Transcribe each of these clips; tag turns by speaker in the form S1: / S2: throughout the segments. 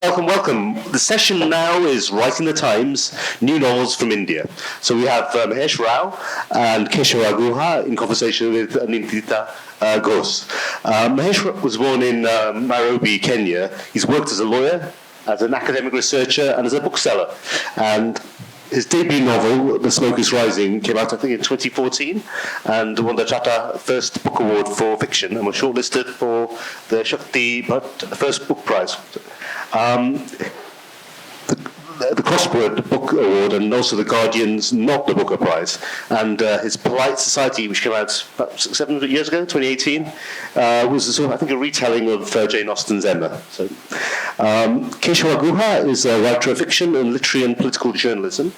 S1: Welcome, welcome. The session now is Writing the Times, New Novels from India. So we have Mahesh Rao and Keshava Guha in conversation with Anindita Ghose. Mahesh was born in Nairobi, Kenya. He's worked as a lawyer, as an academic researcher, and as a bookseller. And his debut novel, The Smoke is Rising, came out, I think, in 2014 and won the Chatta First Book Award for Fiction and was shortlisted for the Shakti Bhatt First Book Prize. The Crossword Book Award and also the Guardian's Not the Booker Prize. And his Polite Society, which came out about 7 years ago, 2018, was a sort of, I think, a retelling of Jane Austen's Emma. So, Keshava Guha is a writer of fiction and literary and political journalism.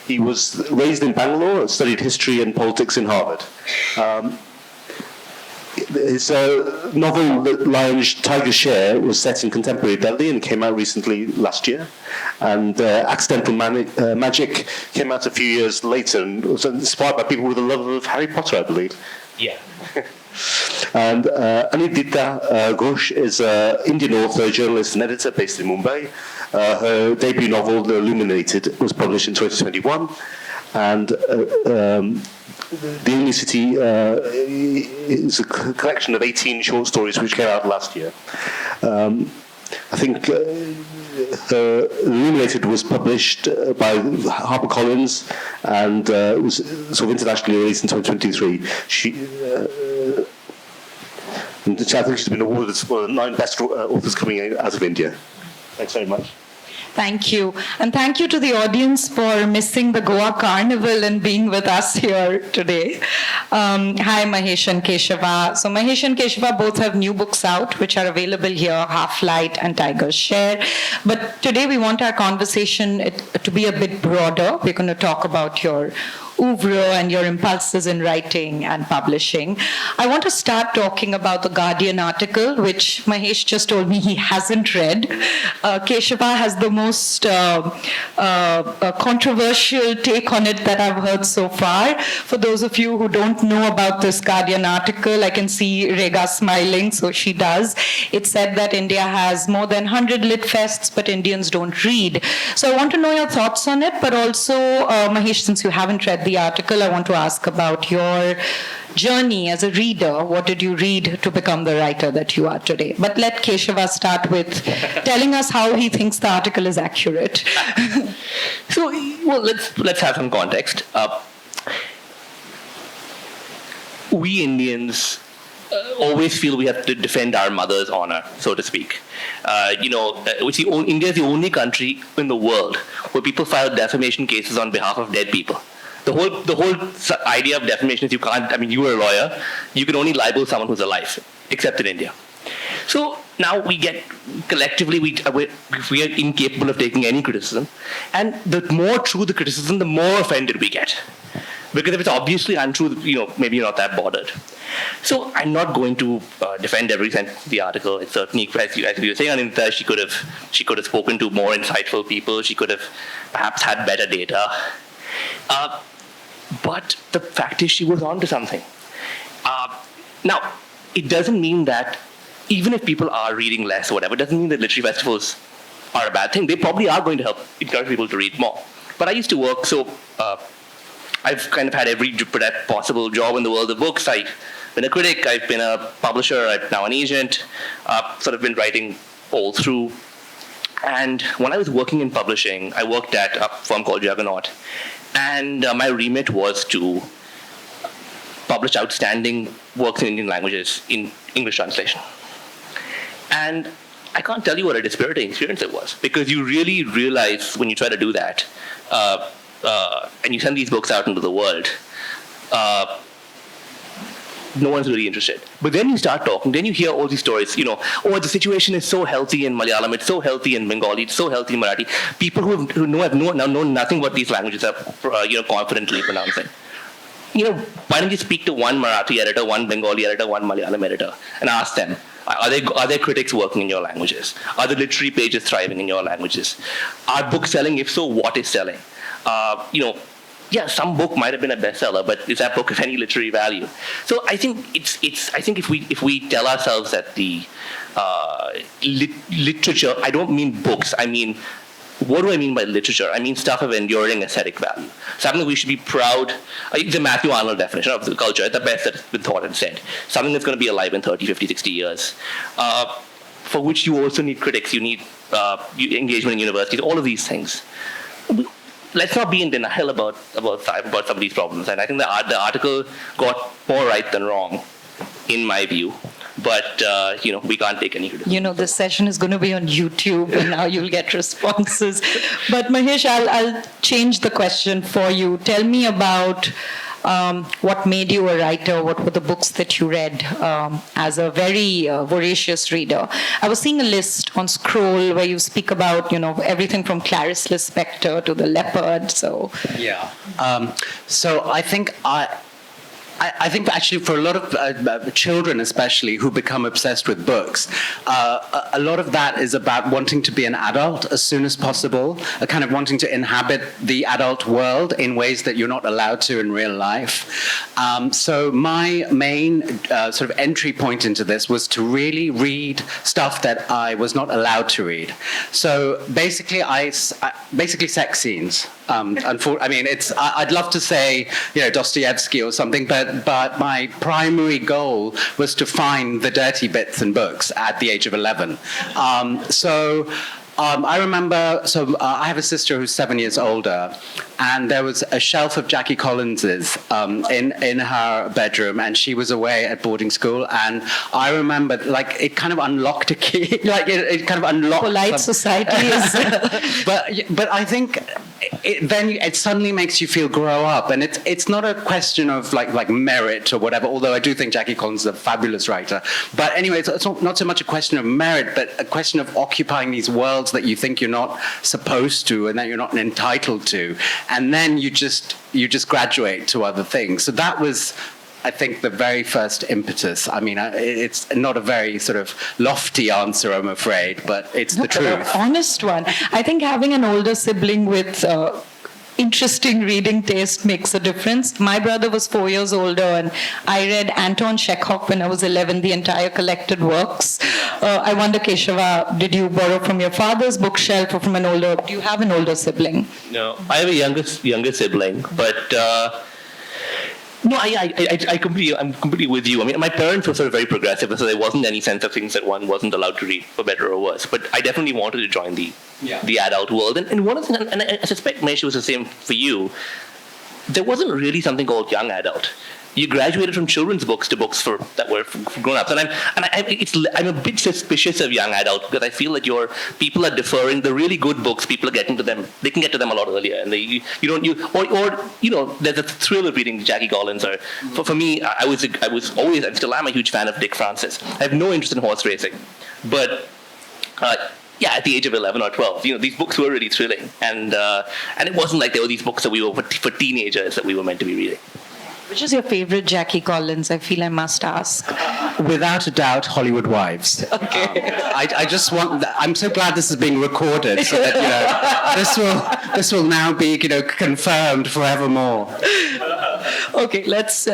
S1: He was raised in Bangalore and studied history and politics in Harvard. His novel, Lion's Tiger Share, was set in contemporary Delhi and came out recently last year. And Accidental Magic came out a few years later and was inspired by people with a love of Harry Potter, I believe.
S2: Yeah.
S1: And Anindita Ghose is an Indian author, journalist, and editor based in Mumbai. Her debut novel, The Illuminated, was published in 2021. And The Only City is a collection of 18 short stories which came out last year. I think Illuminated was published by HarperCollins and was sort of internationally released in 2023. I think she's been awarded as one of the 9 best authors coming out of India. Thanks very much.
S3: Thank you. And thank you to the audience for missing the Goa Carnival and being with us here today. Hi, Mahesh and Keshava. So Mahesh and Keshava both have new books out, which are available here, Half Light and Tiger's Share. But today we want our conversation to be a bit broader. We're going to talk about your oeuvre and your impulses in writing and publishing. I want to start talking about the Guardian article, which Mahesh just told me he hasn't read. Keshava has the most controversial take on it that I've heard so far. For those of you who don't know about this Guardian article, I can see Rega smiling, so she does. It said that India has more than 100 lit fests, but Indians don't read. So I want to know your thoughts on it, but also, Mahesh, since you haven't read the article, I want to ask about your journey as a reader. What did you read to become the writer that you are today? But let Keshava start with telling us how he thinks the article is accurate.
S2: So, well, let's have some context. We Indians always feel we have to defend our mother's honor, so to speak. India is the only country in the world where people file defamation cases on behalf of dead people. The whole idea of defamation is you can't, you were a lawyer, you can only libel someone who's alive, except in India. So now we get, collectively, we are incapable of taking any criticism. And the more true the criticism, the more offended we get. Because if it's obviously untrue, maybe you're not that bothered. So I'm not going to defend every sentence of the article. It's certainly, as you were saying, Anindita, she could have spoken to more insightful people. She could have perhaps had better data. But the fact is she was on to something. Now, it doesn't mean that even if people are reading less or whatever, it doesn't mean that literary festivals are a bad thing. They probably are going to help encourage people to read more. But I used to work, so I've kind of had every possible job in the world of books. I've been a critic, I've been a publisher, I'm now an agent, sort of been writing all through. And when I was working in publishing, I worked at a firm called Juggernaut. And my remit was to publish outstanding works in Indian languages in English translation. And I can't tell you what a dispiriting experience it was, because you really realize when you try to do that, and you send these books out into the world, no one's really interested. But then you start talking, then you hear all these stories, the situation is so healthy in Malayalam, it's so healthy in Bengali, it's so healthy in Marathi. People who have known nothing but these languages are, confidently pronouncing. Why don't you speak to one Marathi editor, one Bengali editor, one Malayalam editor, and ask them, are there critics working in your languages? Are the literary pages thriving in your languages? Are books selling? If so, what is selling? yeah, some book might have been a bestseller, but is that book of any literary value? So I think I think if we tell ourselves that the literature, I don't mean books, I mean, what do I mean by literature? I mean stuff of enduring aesthetic value. Something that we should be proud, the Matthew Arnold definition of the culture, at the best that's been thought and said. Something that's going to be alive in 30, 50, 60 years. For which you also need critics, you need engagement in universities, all of these things. Let's not be in denial about some of these problems. And I think the article got more right than wrong, in my view. But, we can't take any criticism.
S3: This session is going to be on YouTube, and now you'll get responses. But Mahesh, I'll change the question for you. Tell me about what made you a writer. What were the books that you read as a very voracious reader? I was seeing a list on Scroll where you speak about, everything from Clarice Lispector to The Leopard. So
S4: yeah. So I think actually for a lot of children especially who become obsessed with books, a lot of that is about wanting to be an adult as soon as possible, a kind of wanting to inhabit the adult world in ways that you're not allowed to in real life. So my main sort of entry point into this was to really read stuff that I was not allowed to read. So basically, basically sex scenes. I'd love to say, Dostoevsky or something, but my primary goal was to find the dirty bits in books at the age of 11. I remember, I have a sister who's 7 years older, and there was a shelf of Jackie Collins's in her bedroom, and she was away at boarding school, and I remember, it kind of unlocked a key, it kind of unlocked...
S3: Polite society is...
S4: but I think then it suddenly makes you feel grow up, and it's not a question of like merit or whatever, although I do think Jackie Collins is a fabulous writer. But anyway, it's not so much a question of merit, but a question of occupying these worlds that you think you're not supposed to and that you're not entitled to, and then you just graduate to other things. So that was, I think, the very first impetus. I mean, it's not a very sort of lofty answer, I'm afraid, but it's the truth.
S3: Honest one. I think having an older sibling with interesting reading taste makes a difference. My brother was 4 years older, and I read Anton Chekhov when I was 11, the entire collected works. I wonder, Keshava, did you borrow from your father's bookshelf or from an older... Do you have an older sibling?
S2: No, I have a younger sibling, but... No, I'm completely with you. I mean, my parents were sort of very progressive, so there wasn't any sense of things that one wasn't allowed to read, for better or worse. But I definitely wanted to join the adult world. And one of the things, and I suspect, Mahesh, was the same for you, there wasn't really something called young adult. You graduated from children's books to books that were for grown-ups, and I'm a bit suspicious of young adult because I feel that people are deferring the really good books. People are getting to them; they can get to them a lot earlier, and there's a thrill of reading Jackie Collins. Or for me, I was always, and still am, a huge fan of Dick Francis. I have no interest in horse racing, but. At the age of 11 or 12, these books were really thrilling, and it wasn't like there were these books that we were for teenagers that we were meant to be reading.
S3: Which is your favorite Jackie Collins? I feel I must ask.
S4: Without a doubt, Hollywood Wives.
S3: Okay.
S4: I just want... I'm so glad this is being recorded so that, this will now be, confirmed forevermore.
S3: Okay, let's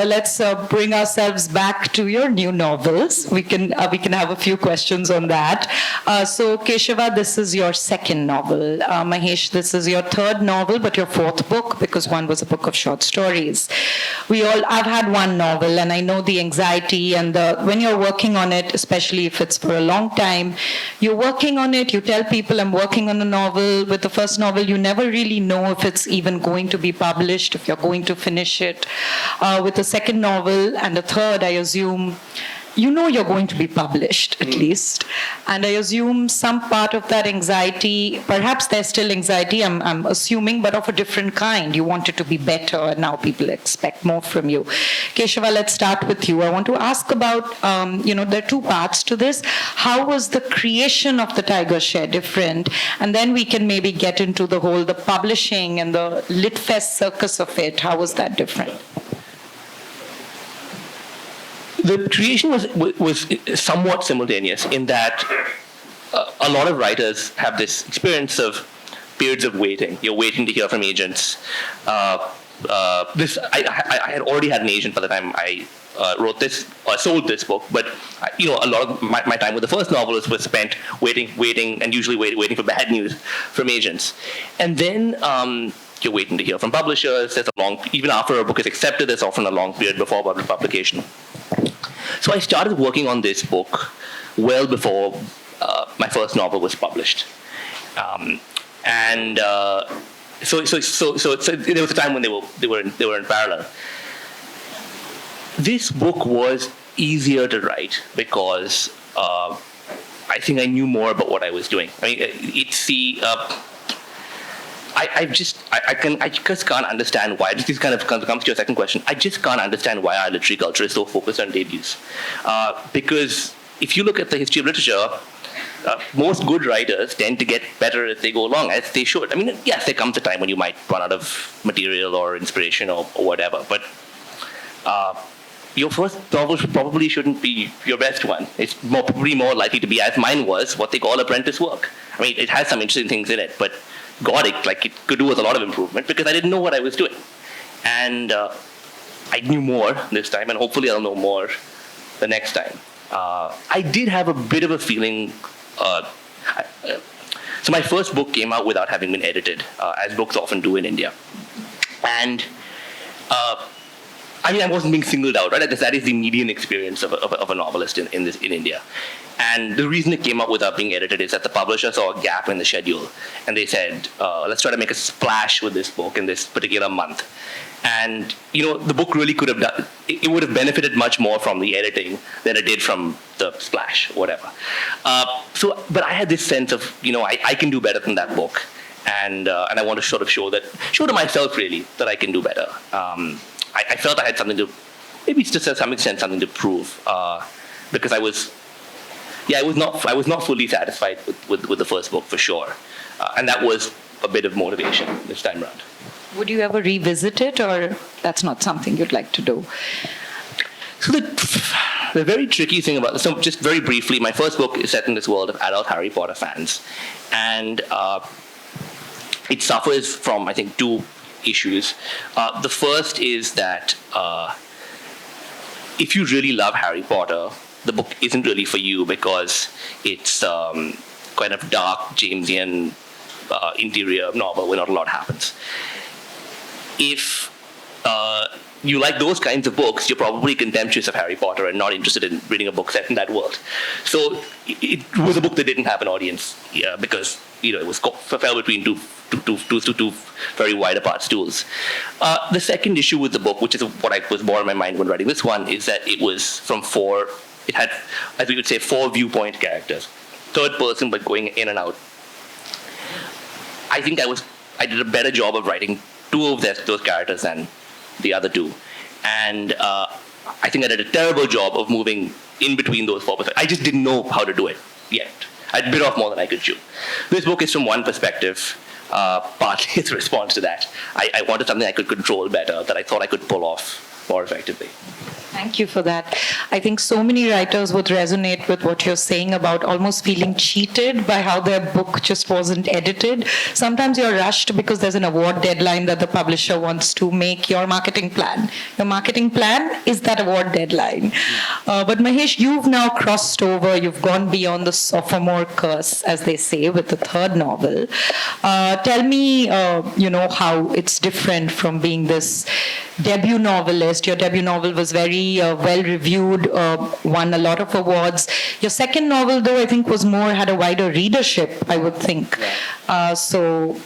S3: bring ourselves back to your new novels. We can have a few questions on that. So Keshava, this is your second novel. Mahesh, this is your third novel, but your fourth book, because one was a book of short stories. I've had one novel, and I know the anxiety and when you're working on it, especially if it's for a long time, you're working on it, you tell people I'm working on a novel. With the first novel, you never really know if it's even going to be published, if you're going to finish it. With the second novel and the third, I assume you're going to be published, at least. And I assume some part of that anxiety, perhaps there's still anxiety, I'm assuming, but of a different kind. You want it to be better, and now people expect more from you. Keshava, let's start with you. I want to ask about, there are two parts to this. How was the creation of the Tiger Share different? And then we can maybe get into the publishing and the Litfest circus of it. How was that different?
S2: The creation was somewhat simultaneous in that a lot of writers have this experience of periods of waiting. You're waiting to hear from agents. I had already had an agent by the time I wrote this or sold this book, but a lot of my time with the first novel was spent waiting, and usually waiting for bad news from agents, and then you're waiting to hear from publishers. There's even after a book is accepted, there's often a long period before publication. So I started working on this book well before my first novel was published, and so there was a time when they were in parallel. This book was easier to write because I think I knew more about what I was doing. I mean, it's the I just can't understand why. This kind of comes to your second question. I just can't understand why our literary culture is so focused on debuts. Because if you look at the history of literature, most good writers tend to get better as they go along, as they should. I mean, yes, there comes a time when you might run out of material or inspiration or whatever, but your first novel probably shouldn't be your best one. It's probably more likely to be, as mine was, what they call apprentice work. I mean, it has some interesting things in it, but God, it could do with a lot of improvement because I didn't know what I was doing. And I knew more this time, and hopefully I'll know more the next time. I did have a bit of a feeling. So my first book came out without having been edited, as books often do in India. And I wasn't being singled out, right? That is the median experience of a novelist in India. And the reason it came out without being edited is that the publisher saw a gap in the schedule, and they said, let's try to make a splash with this book in this particular month. And the book really could have done. It would have benefited much more from the editing than it did from the splash, or whatever. But I had this sense of, I can do better than that book, and I want to sort of show to myself really that I can do better. I felt I had something to, maybe to some extent, something to prove, because I was not fully satisfied with the first book for sure, and that was a bit of motivation this time around.
S3: Would you ever revisit it, or that's not something you'd like to do?
S2: So the very tricky thing about this, so just very briefly, my first book is set in this world of adult Harry Potter fans, and it suffers from, I think, two issues. The first is that if you really love Harry Potter, the book isn't really for you because it's kind of dark Jamesian interior novel where not a lot happens. If you like those kinds of books, you're probably contemptuous of Harry Potter and not interested in reading a book set in that world. So it was a book that didn't have an audience because it was fell between two very wide apart stools. The second issue with the book, which is what was more in my mind when writing this one, is that it was it had, as we would say, 4 viewpoint characters, third person but going in and out. I think I did a better job of writing 2 of those characters than the other 2, and I think I did a terrible job of moving in between those 4 perspectives. I just didn't know how to do it yet. I'd bit off more than I could chew. This book is from one perspective. Partly it's a response to that. I wanted something I could control better, that I thought I could pull off more effectively.
S3: Thank you for that. I think so many writers would resonate with what you're saying about almost feeling cheated by how their book just wasn't edited. Sometimes you're rushed because there's an award deadline that the publisher wants to make your marketing plan. Your marketing plan is that award deadline. But Mahesh, you've now crossed over, you've gone beyond the sophomore curse, as they say, with the 3rd novel. Tell me, how it's different from being this debut novelist. Your debut novel was very well-reviewed, won a lot of awards. Your second novel, though, I think had a wider readership, I would think. Right. So,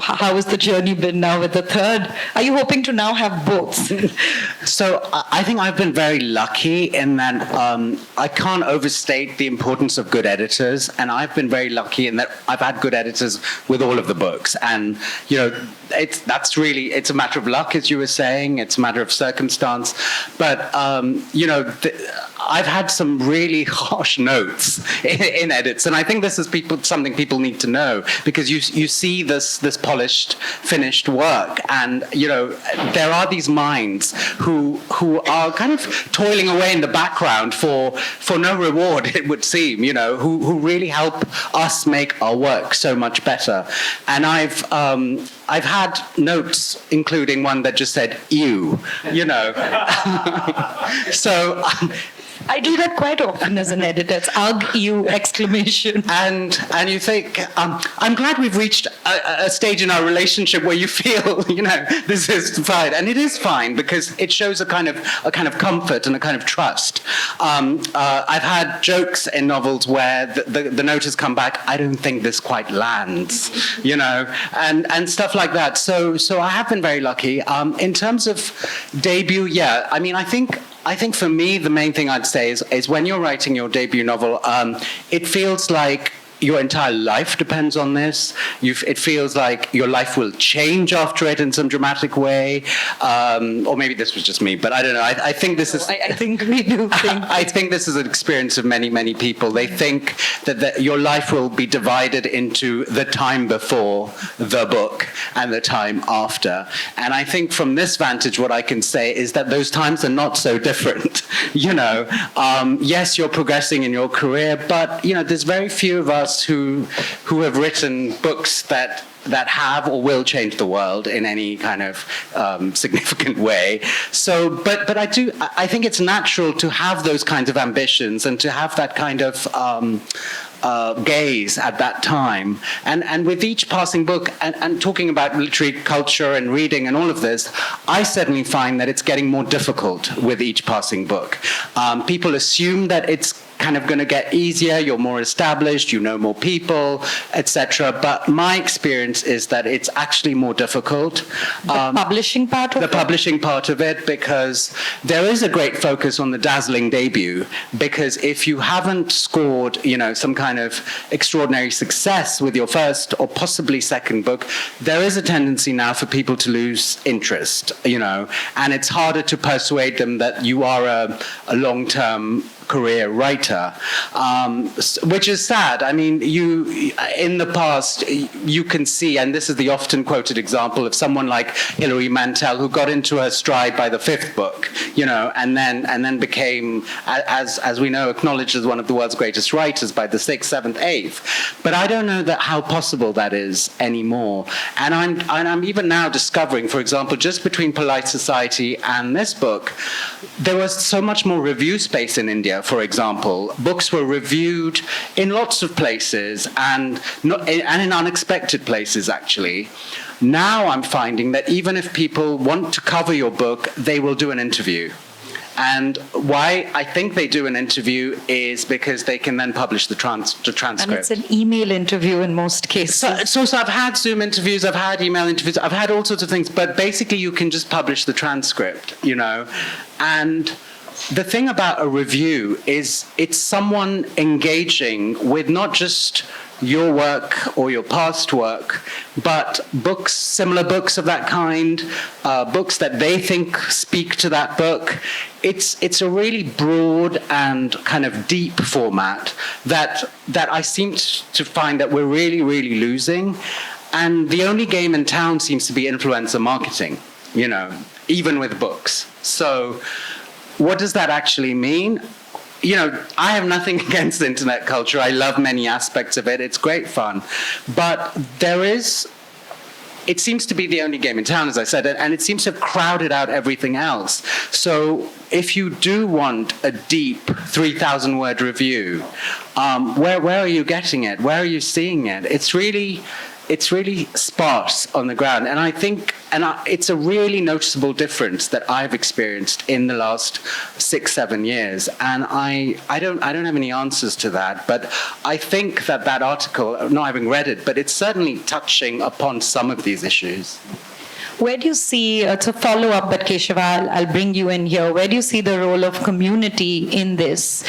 S3: how has the journey been now with the 3rd? Are you hoping to now have both?
S4: So I think I've been very lucky in that I can't overstate the importance of good editors, and I've been very lucky in that I've had good editors with all of the books. And, it's a matter of luck, as you were saying. It's a matter of circumstance. But, I've had some really harsh notes in edits, and I think this is something people need to know, because you see this polished, finished work, and there are these minds who are kind of toiling away in the background for no reward, it would seem, who really help us make our work so much better. And I've had notes, including one that just said "ew," So
S3: I do that quite often as an editor. It's "ugh, you!" exclamation.
S4: And you think, I'm glad we've reached a stage in our relationship where you feel, this is fine, and it is fine, because it shows a kind of comfort and a kind of trust. I've had jokes in novels where the note has come back, "I don't think this quite lands," and stuff like that. So I have been very lucky. In terms of debut, yeah, I mean, I think for me, the main thing I'd say is when you're writing your debut novel, it feels like your entire life depends on this. It feels like your life will change after it in some dramatic way. Or maybe this was just me, but I don't know. I think this is...
S3: I think we do think...
S4: I think this is an experience of many, many people. They think that your life will be divided into the time before the book and the time after. And I think from this vantage, what I can say is that those times are not so different. Yes, you're progressing in your career, but, there's very few of us who have written books that have or will change the world in any kind of significant way. So, but I think it's natural to have those kinds of ambitions and to have that kind of gaze at that time. And with each passing book, and talking about literary culture and reading and all of this, I certainly find that it's getting more difficult with each passing book. People assume that it's kind of going to get easier, you're more established, you know more people, etc. But my experience is that it's actually more difficult.
S3: The publishing part of it?
S4: The publishing part of it, because there is a great focus on the dazzling debut, because if you haven't scored, some kind of extraordinary success with your first or possibly second book, there is a tendency now for people to lose interest, and it's harder to persuade them that you are a long-term career writer, which is sad. I mean, in the past, you can see, and this is the often quoted example of someone like Hilary Mantel, who got into her stride by the fifth book, and then became, as we know, acknowledged as one of the world's greatest writers by the sixth, seventh, eighth. But I don't know how possible that is anymore. And I'm even now discovering, for example, just between Polite Society and this book, there was so much more review space in India. For example, books were reviewed in lots of places and in unexpected places, actually. Now I'm finding that even if people want to cover your book, they will do an interview. And why I think they do an interview is because they can then publish the transcript.
S3: And it's an email interview in most cases.
S4: So I've had Zoom interviews, I've had email interviews, I've had all sorts of things, but basically you can just publish the transcript, And the thing about a review is it's someone engaging with not just your work or your past work, but books, similar books of that kind, books that they think speak to that book. It's a really broad and kind of deep format that I seem to find that we're really, really losing. And the only game in town seems to be influencer marketing, even with books. So what does that actually mean? I have nothing against internet culture. I love many aspects of it. It's great fun. But it seems to be the only game in town, as I said, and it seems to have crowded out everything else. So if you do want a deep 3,000-word review, where are you getting it? Where are you seeing it? It's really sparse on the ground, and I think it's a really noticeable difference that I've experienced in the last 6-7 years, and I don't have any answers to that, but I think that article, not having read it, but it's certainly touching upon some of these issues.
S3: Where do you see, to follow up, but Keshava, I'll bring you in here, where do you see the role of community in this?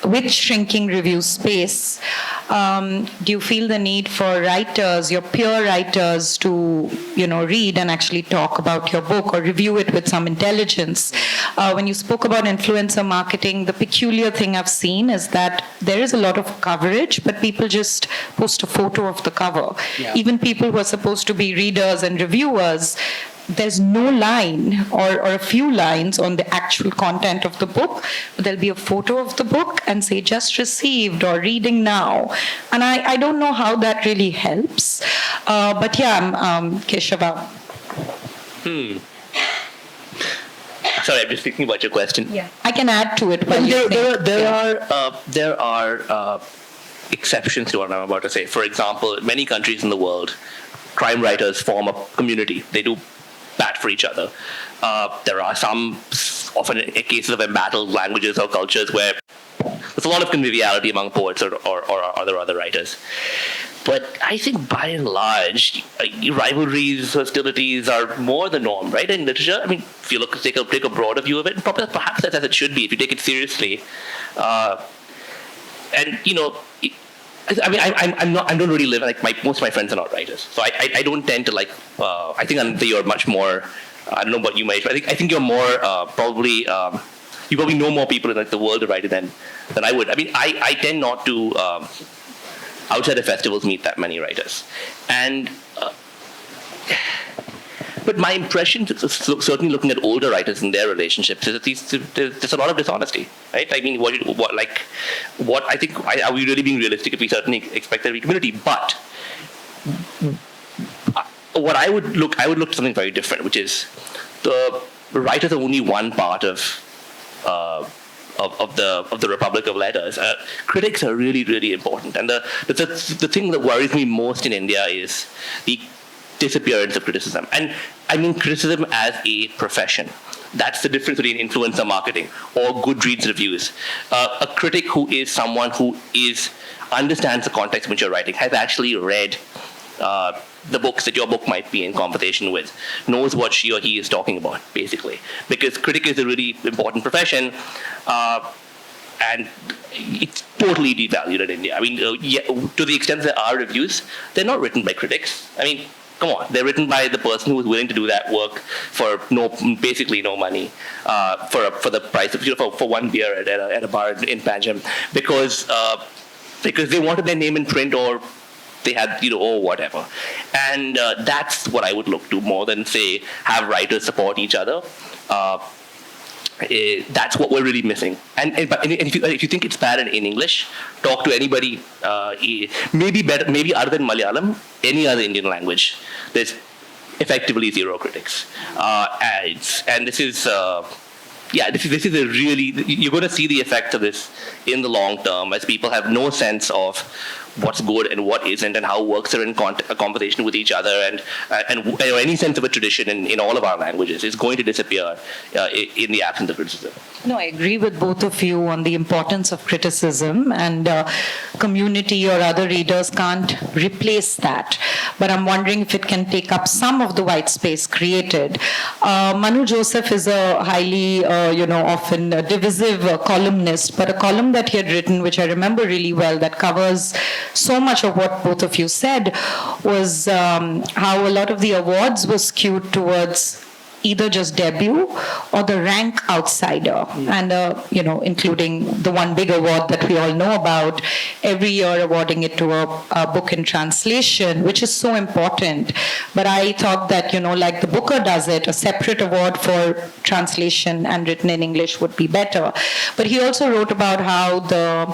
S3: With shrinking review space, Do you feel the need for writers, your peer writers, to read and actually talk about your book or review it with some intelligence? When you spoke about influencer marketing, the peculiar thing I've seen is that there is a lot of coverage, but people just post a photo of the cover.
S4: Yeah.
S3: Even people who are supposed to be readers and reviewers, there's no line or a few lines on the actual content of the book, but there'll be a photo of the book and say just received or reading now. And I don't know how that really helps. But yeah, Keshava.
S2: Sorry, I'm just thinking about your question.
S3: Yeah, I can add to it. While
S2: There are exceptions to what I'm about to say. For example, in many countries in the world, crime writers form a community. They do bad for each other. There are some, often in cases of embattled languages or cultures, where there's a lot of conviviality among poets or other writers. But I think by and large, rivalries, hostilities are more the norm, right? In literature, I mean, if you take a broader view of it, perhaps that's as it should be, if you take it seriously. And I don't really live most of my friends are not writers, so I don't tend to I think Anindita, you're much more. I don't know about you, Mahesh, but I think you're more probably. You probably know more people in the world of writing than I would. I mean, I tend not to outside of festivals meet that many writers, and. But my impression, certainly looking at older writers and their relationships, is that there's a lot of dishonesty, right? I mean, what I think, are we really being realistic if we certainly expect every community? But what I would look to something very different, which is the writers are only one part of the Republic of Letters. Critics are really, really important, and the thing that worries me most in India is the disappearance of criticism. And I mean criticism as a profession. That's the difference between influencer marketing or Goodreads reviews. A critic who is someone who understands the context in which you're writing, has actually read the books that your book might be in conversation with, knows what she or he is talking about, basically. Because critic is a really important profession, and it's totally devalued in India. I mean, to the extent there are reviews, they're not written by critics. I mean, come on, they're written by the person who is willing to do that work for basically no money, for the price of for one beer at a bar in Panjam, because they wanted their name in print, or they had or whatever, and that's what I would look to more than say have writers support each other. That's what we're really missing. And if you think it's bad in English, talk to anybody. Maybe other than Malayalam, any other Indian language, there's effectively zero critics. And this is this is a really, you're going to see the effect of this in the long term as people have no sense of what's good and what isn't, and how works are in a conversation with each other, and any sense of a tradition in all of our languages is going to disappear in the absence of criticism.
S3: No, I agree with both of you on the importance of criticism, and community or other readers can't replace that. But I'm wondering if it can take up some of the white space created. Manu Joseph is a highly, often divisive columnist, but a column that he had written, which I remember really well, that covers so much of what both of you said, was how a lot of the awards were skewed towards either just debut or the rank outsider, and including the one big award that we all know about, every year awarding it to a book in translation, which is so important. But I thought that, like the Booker does it, a separate award for translation and written in English would be better. But he also wrote about how the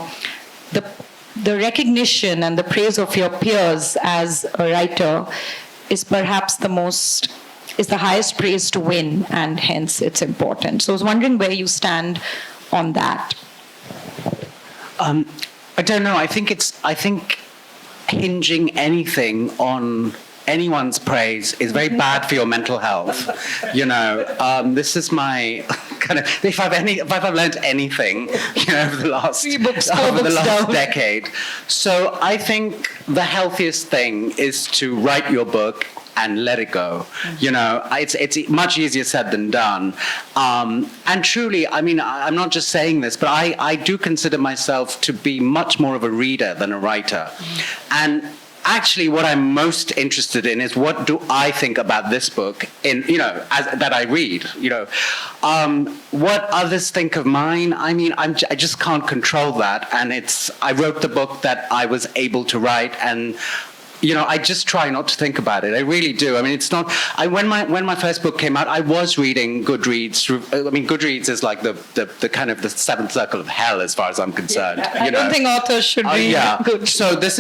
S3: recognition and the praise of your peers as a writer is perhaps the highest praise to win, and hence it's important. So I was wondering where you stand on that.
S4: I don't know. I think hinging anything on anyone's praise is very bad for your mental health. This is my kind of, if I've learned anything, over the last decade. So I think the healthiest thing is to write your book and let it go. You know, it's much easier said than done. And truly, I mean, I'm not just saying this, but I do consider myself to be much more of a reader than a writer. And actually, what I'm most interested in is what do I think about this book that I read. What others think of mine. I mean, I just can't control that, and I wrote the book that I was able to write, and I just try not to think about it. I really do. I mean, it's not. When my first book came out, I was reading Goodreads. I mean, Goodreads is like the kind of the seventh circle of hell, as far as I'm concerned.
S3: Yeah, I don't think authors should read Goodreads.
S4: So this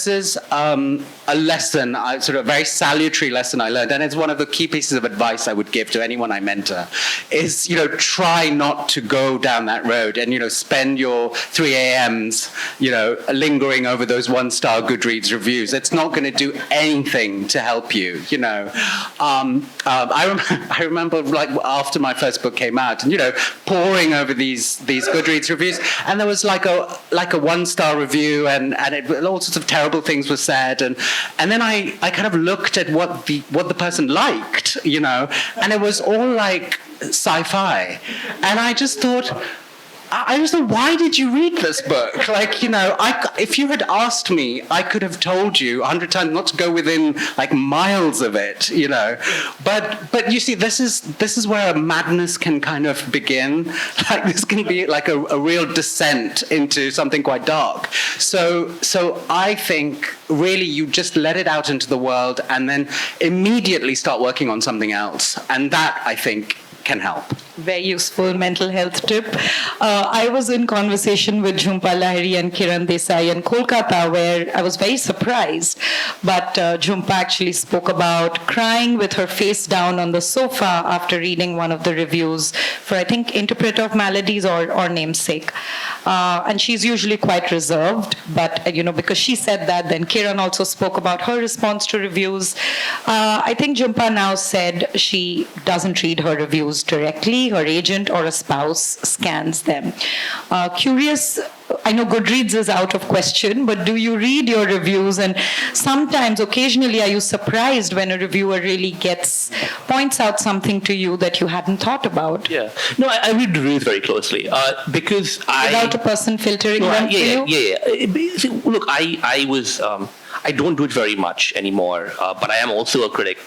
S4: is a lesson, sort of a very salutary lesson I learned, and it's one of the key pieces of advice I would give to anyone I mentor. Is try not to go down that road and spend your 3 a.m.s lingering over those 1-star Goodreads reviews. It's not going to do anything to help you. I remember like after my first book came out, and poring over these Goodreads reviews, and there was like a 1-star review, and all sorts of terrible things were said, and then I kind of looked at what the person liked, and it was all like sci-fi, and I just thought, why did you read this book? Like, if you had asked me, I could have told you 100 times not to go within like miles of it, But you see, this is where a madness can kind of begin. Like, this can be like a real descent into something quite dark. So I think really you just let it out into the world and then immediately start working on something else. And that, I think, can help.
S3: Very useful mental health tip. I was in conversation with Jhumpa Lahiri and Kiran Desai in Kolkata, where I was very surprised. But Jhumpa actually spoke about crying with her face down on the sofa after reading one of the reviews for, I think, Interpreter of Maladies or Namesake. And she's usually quite reserved, but because she said that, then Kiran also spoke about her response to reviews. I think Jhumpa now said she doesn't read her reviews directly. Her agent or a spouse scans them. Curious, I know Goodreads is out of question, but do you read your reviews? And sometimes, occasionally, are you surprised when a reviewer really points out something to you that you hadn't thought about?
S2: Yeah. No, I read reviews very closely because
S3: without a person filtering them for you?
S2: Yeah. See, look, I don't do it very much anymore, but I am also a critic.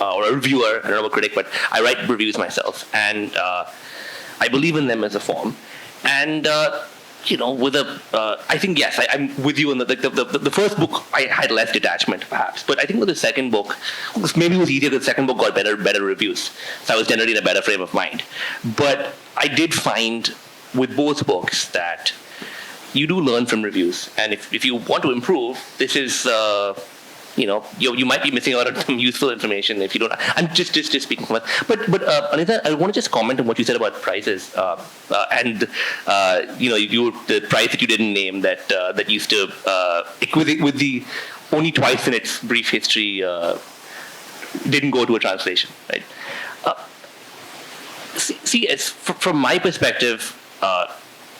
S2: Or a reviewer, I don't know a critic, but I write reviews myself, and I believe in them as a form. And I think yes, I'm with you on the first book. I had less detachment, perhaps, but I think with the second book, maybe it was easier because the second book got better reviews, so I was generally in a better frame of mind. But I did find with both books that you do learn from reviews, and if you want to improve, this is. You might be missing out on some useful information if you don't. I'm just speaking from it. But Anita, I want to just comment on what you said about prices and the price that you didn't name that used to with the only twice in its brief history didn't go to a translation, right? From my perspective,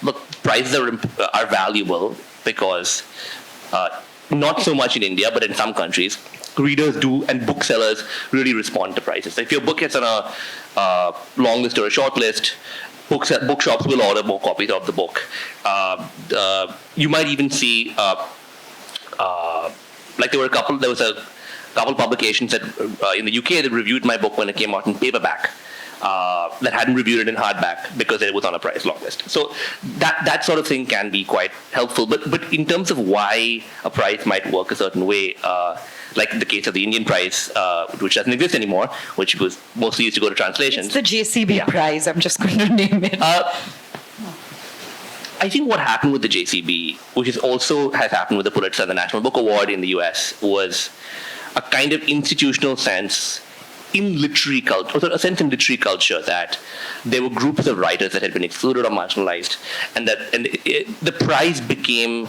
S2: look, prices are valuable because. Not so much in India, but in some countries, readers do, and booksellers really respond to prices. So if your book gets on a long list or a short list, bookshops will order more copies of the book. You might even see, there was a couple publications that in the UK that reviewed my book when it came out in paperback. That hadn't reviewed it in hardback because it was on a price long list. So that sort of thing can be quite helpful. But in terms of why a price might work a certain way, like in the case of the Indian prize, which doesn't exist anymore, which was mostly used to go to translations.
S3: It's the JCB prize. I'm just going to name it.
S2: I think what happened with the JCB, which has happened with the Pulitzer and the National Book Award in the US, was a kind of institutional sense in literary culture, or a sense in literary culture that there were groups of writers that had been excluded or marginalized, and the prize became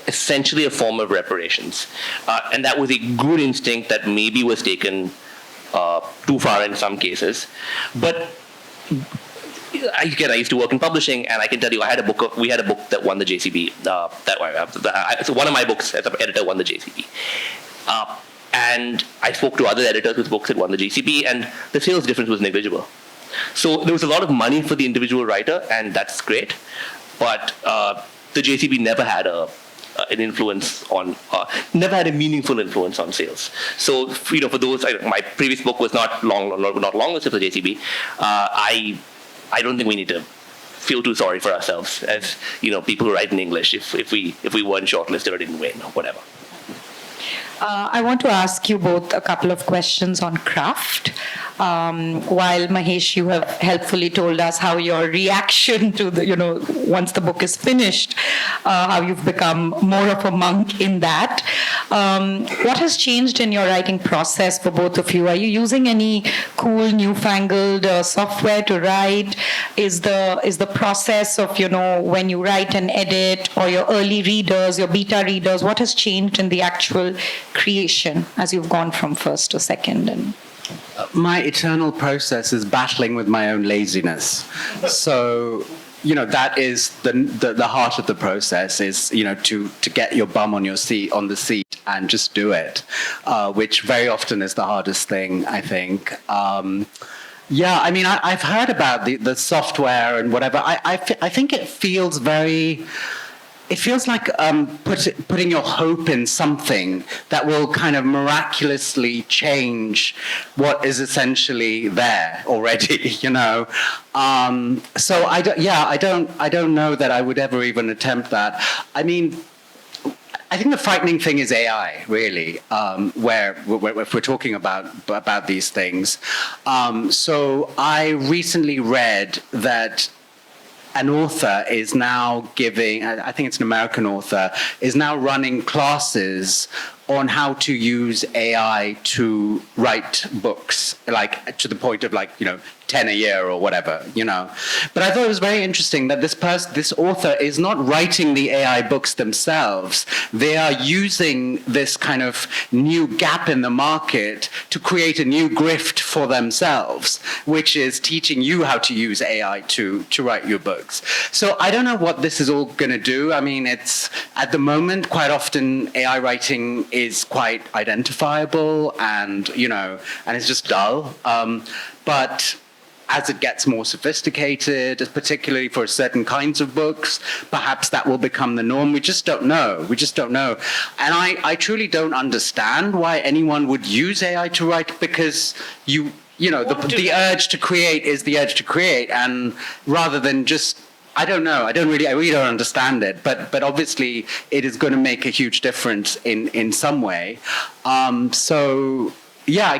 S2: essentially a form of reparations, and that was a good instinct that maybe was taken too far in some cases, but. I used to work in publishing, and I can tell you, we had a book that won the JCB. So one of my books as an editor won the JCB. And I spoke to other editors whose books had won the JCB, and the sales difference was negligible. So there was a lot of money for the individual writer, and that's great. But the JCB never had an influence on, never had a meaningful influence on sales. So for those, my previous book was not long listed for the JCB. I don't think we need to feel too sorry for ourselves as people who write in English if we weren't shortlisted or didn't win or whatever.
S3: I want to ask you both a couple of questions on craft. While Mahesh, you have helpfully told us how your reaction to the, once the book is finished, how you've become more of a monk in that. What has changed in your writing process for both of you? Are you using any cool, newfangled software to write? Is the process of, when you write and edit, or your early readers, your beta readers, what has changed in the actual creation as you've gone from first to second? And
S4: my eternal process is battling with my own laziness. So, that is the heart of the process is, to get your bum on the seat and just do it, which very often is the hardest thing, I think. I've heard about the software and whatever. I think it feels very... It feels like putting your hope in something that will kind of miraculously change what is essentially there already, So I don't know that I would ever even attempt that. I mean, I think the frightening thing is AI, really, where if we're talking about these things. So I recently read that an author is now giving, I think it's an American author, is now running classes on how to use AI to write books, like to the point of 10 a year or whatever, But I thought it was very interesting that this author is not writing the AI books themselves. They are using this kind of new gap in the market to create a new grift for themselves, which is teaching you how to use AI to write your books. So I don't know what this is all going to do. I mean, it's at the moment, quite often AI writing is quite identifiable and it's just dull. But as it gets more sophisticated, particularly for certain kinds of books, perhaps that will become the norm. We just don't know. And I truly don't understand why anyone would use AI to write, because the urge to create is the urge to create, and rather than just, I really don't understand it, but obviously it is going to make a huge difference in some way. I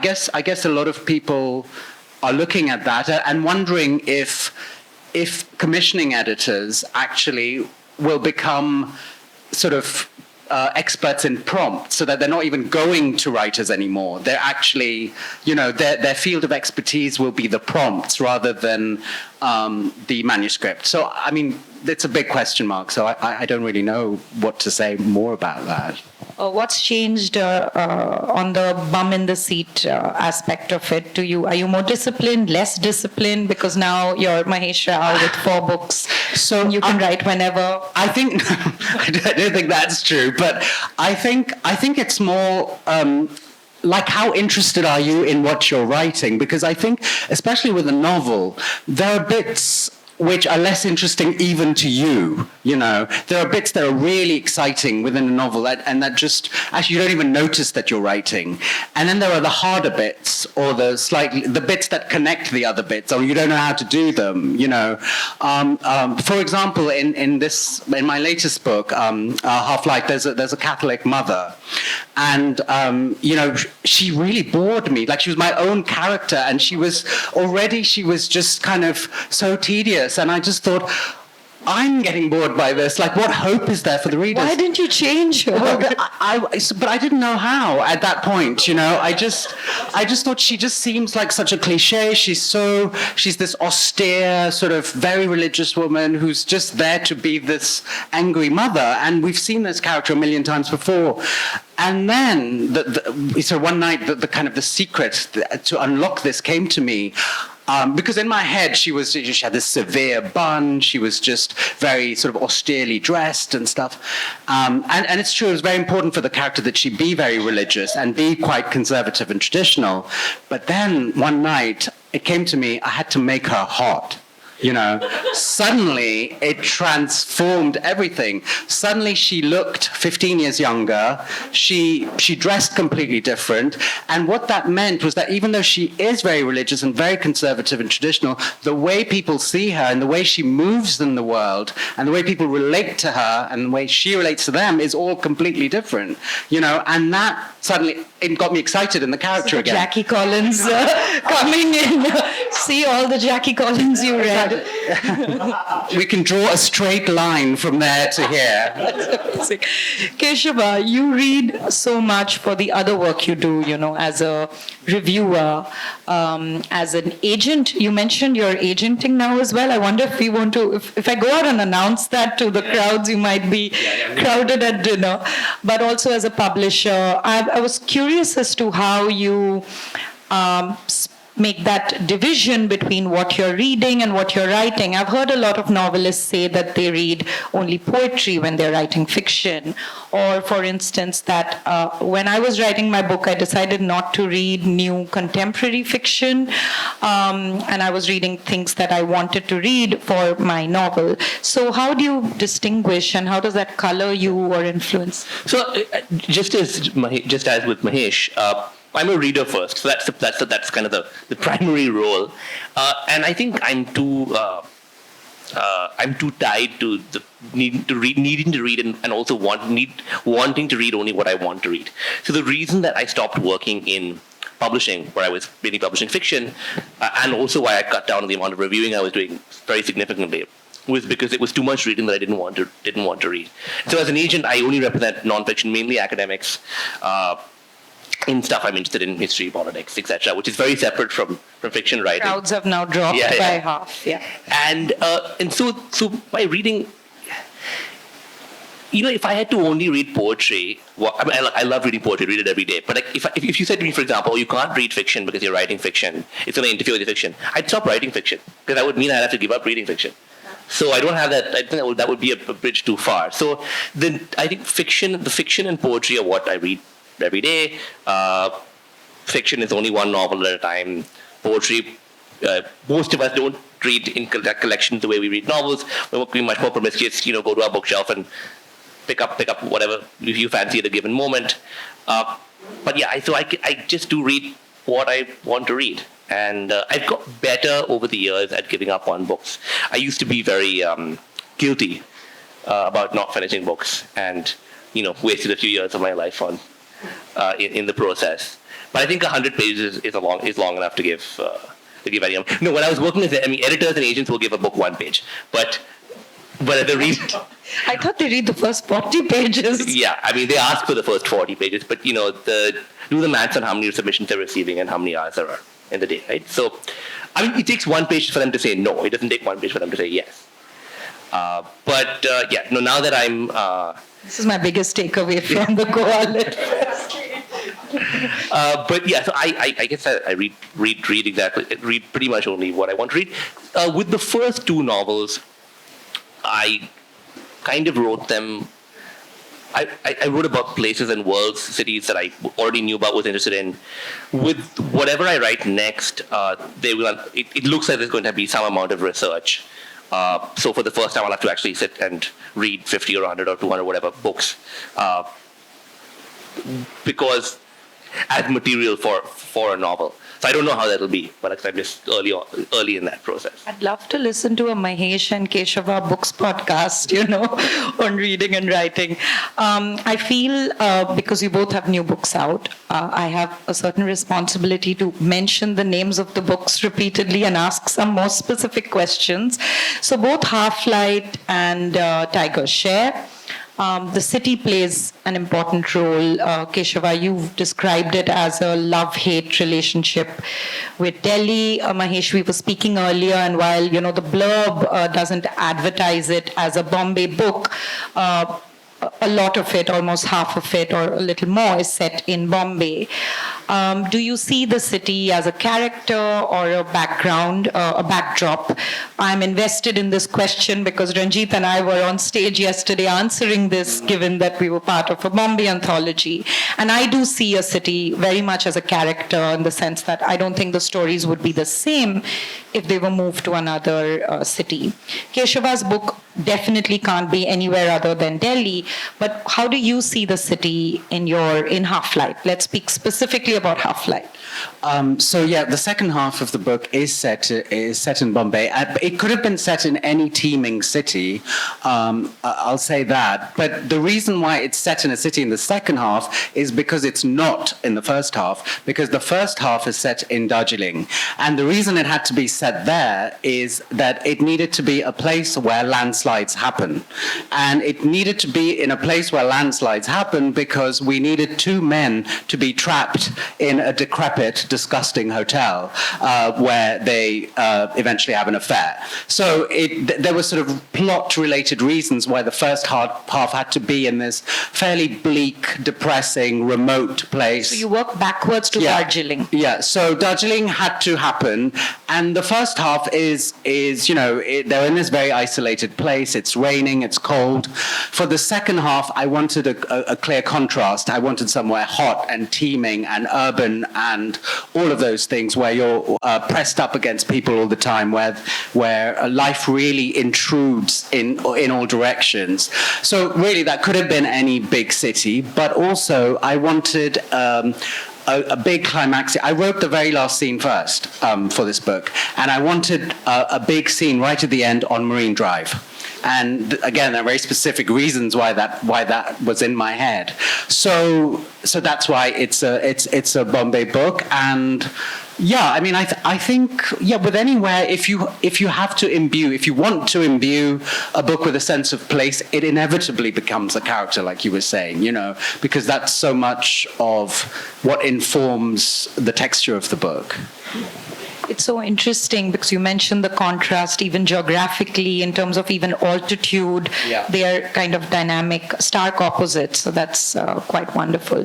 S4: guess a lot of people are looking at that and wondering if commissioning editors actually will become sort of experts in prompts, so that they're not even going to writers anymore. They're actually, their field of expertise will be the prompts rather than the manuscript. So, I mean, it's a big question mark, so I don't really know what to say more about that.
S3: What's changed on the bum in the seat aspect of it to you? Are you more disciplined, less disciplined? Because now you're Mahesh Rao with 4 books, so you can write whenever. I think
S4: I don't think that's true, but I think it's more like, how interested are you in what you're writing? Because I think, especially with a novel, there are bits which are less interesting even to you, There are bits that are really exciting within a novel and that just, actually, you don't even notice that you're writing. And then there are the harder bits, or the bits that connect the other bits, or you don't know how to do them, For example, in my latest book, Half-Life, there's a Catholic mother. And, she really bored me. Like, she was my own character, and she was just kind of so tedious. And I just thought, I'm getting bored by this. Like, what hope is there for the readers?
S3: Why didn't you change her?
S4: But I didn't know how at that point, I just thought she just seems like such a cliche. She's this austere, sort of very religious woman who's just there to be this angry mother. And we've seen this character a million times before. And then, so one night, the kind of the secret to unlock this came to me. Because in my head, she had this severe bun. She was just very sort of austerely dressed and stuff. And it's true, it was very important for the character that she be very religious and be quite conservative and traditional. But then one night, it came to me, I had to make her hot. You know, suddenly it transformed everything. Suddenly she looked 15 years younger. She dressed completely different. And what that meant was that even though she is very religious and very conservative and traditional, the way people see her and the way she moves in the world and the way people relate to her and the way she relates to them is all completely different. You know, and that suddenly it got me excited in the character again.
S3: Jackie Collins coming in. See all the Jackie Collins you read.
S4: We can draw a straight line from there to here.
S3: Keshava, you read so much for the other work you do, you know, as a reviewer, as an agent. You mentioned you're agenting now as well. I wonder if we want to, if I go out and announce that to the crowds, you might be crowded at dinner. But also as a publisher, I was curious as to how you make that division between what you're reading and what you're writing. I've heard a lot of novelists say that they read only poetry when they're writing fiction. Or, for instance, that when I was writing my book, I decided not to read new contemporary fiction, and I was reading things that I wanted to read for my novel. So how do you distinguish, and how does that color you or influence?
S2: So just as with Mahesh, I'm a reader first, so that's kind of the primary role, and I think I'm too tied to the needing to read and also wanting to read only what I want to read. So the reason that I stopped working in publishing, where I was mainly publishing fiction, and also why I cut down on the amount of reviewing I was doing very significantly, was because it was too much reading that I didn't want to read. So as an agent, I only represent nonfiction, mainly academics. In stuff I'm interested in, history, politics, etc., which is very separate from fiction writing.
S3: Crowds have now dropped by half. Yeah.
S2: And so by reading, you know, if I had to only read poetry, I love reading poetry, read it every day. But if you said to me, for example, you can't read fiction because you're writing fiction, it's going to interfere with your fiction, I'd stop writing fiction, because that would mean I'd have to give up reading fiction. So I don't have that. I think that would be a bridge too far. So then I think the fiction and poetry are what I read every day. Fiction is only one novel at a time. Poetry, most of us don't read in collections the way we read novels. We're much more promiscuous. You know, go to our bookshelf and pick up whatever you fancy at a given moment. But yeah, so I just do read what I want to read, and I've got better over the years at giving up on books. I used to be very guilty about not finishing books, and wasted a few years of my life on. In the process, but I think 100 pages is long enough to give anyone. No, when I was working with editors and agents will give a book 1 page, but at the read.
S3: I thought they read the first 40 pages.
S2: Yeah, they ask for the first 40 pages, but do the maths on how many submissions they're receiving and how many hours there are in the day, right? So, it takes 1 page for them to say no. It doesn't take 1 page for them to say yes. Now that I'm.
S3: This is my biggest takeaway from the Guha Lit.
S2: But yeah, so I guess I read pretty much only what I want to read. With the first 2 novels, I kind of wrote them. I wrote about places and worlds, cities that I already knew about, was interested in. With whatever I write next, it looks like there's going to be some amount of research. So for the first time, I'll have to actually sit and read 50 or 100 or 200 whatever books, because as material for a novel. So I don't know how that'll be, but I'm just early in that process.
S3: I'd love to listen to a Mahesh and Keshava books podcast, on reading and writing. I feel because you both have new books out, I have a certain responsibility to mention the names of the books repeatedly and ask some more specific questions. So both Half-Light and Tiger share. The city plays an important role. Keshava, you've described it as a love-hate relationship with Delhi. Mahesh, we were speaking earlier, and while the blurb doesn't advertise it as a Bombay book, a lot of it, almost half of it or a little more, is set in Bombay. Do you see the city as a character or a background, a backdrop? I'm invested in this question because Ranjit and I were on stage yesterday answering this, given that we were part of a Bombay anthology. And I do see a city very much as a character in the sense that I don't think the stories would be the same if they were moved to another city. Keshava's book definitely can't be anywhere other than Delhi, but how do you see the city in Half-Light? Let's speak specifically about Half-Light.
S4: So yeah, the second half of the book is set in Bombay. It could have been set in any teeming city. I'll say that. But the reason why it's set in a city in the second half is because it's not in the first half. Because the first half is set in Darjeeling, and the reason it had to be set there is that it needed to be a place where landslides happen, and it needed to be in a place where landslides happen because we needed two men to be trapped in a decrepit, disgusting hotel where they eventually have an affair. So there were sort of plot-related reasons why the first half had to be in this fairly bleak, depressing, remote place.
S3: So you work backwards to Darjeeling.
S4: Yeah, so Darjeeling had to happen, and the first half is they're in this very isolated place. It's raining, it's cold. For the second half, I wanted a clear contrast. I wanted somewhere hot and teeming and urban and all of those things where you're pressed up against people all the time, where life really intrudes in all directions. So really, that could have been any big city, but also I wanted a big climax. I wrote the very last scene first for this book, and I wanted a big scene right at the end on Marine Drive. And again, there are very specific reasons why that was in my head. So that's why it's a Bombay book. And yeah, I mean, I think with anywhere, if you want to imbue a book with a sense of place, it inevitably becomes a character, like you were saying, because that's so much of what informs the texture of the book.
S3: It's so interesting because you mentioned the contrast, even geographically, in terms of even altitude.
S4: Yeah.
S3: They are kind of dynamic, stark opposites. So that's quite wonderful.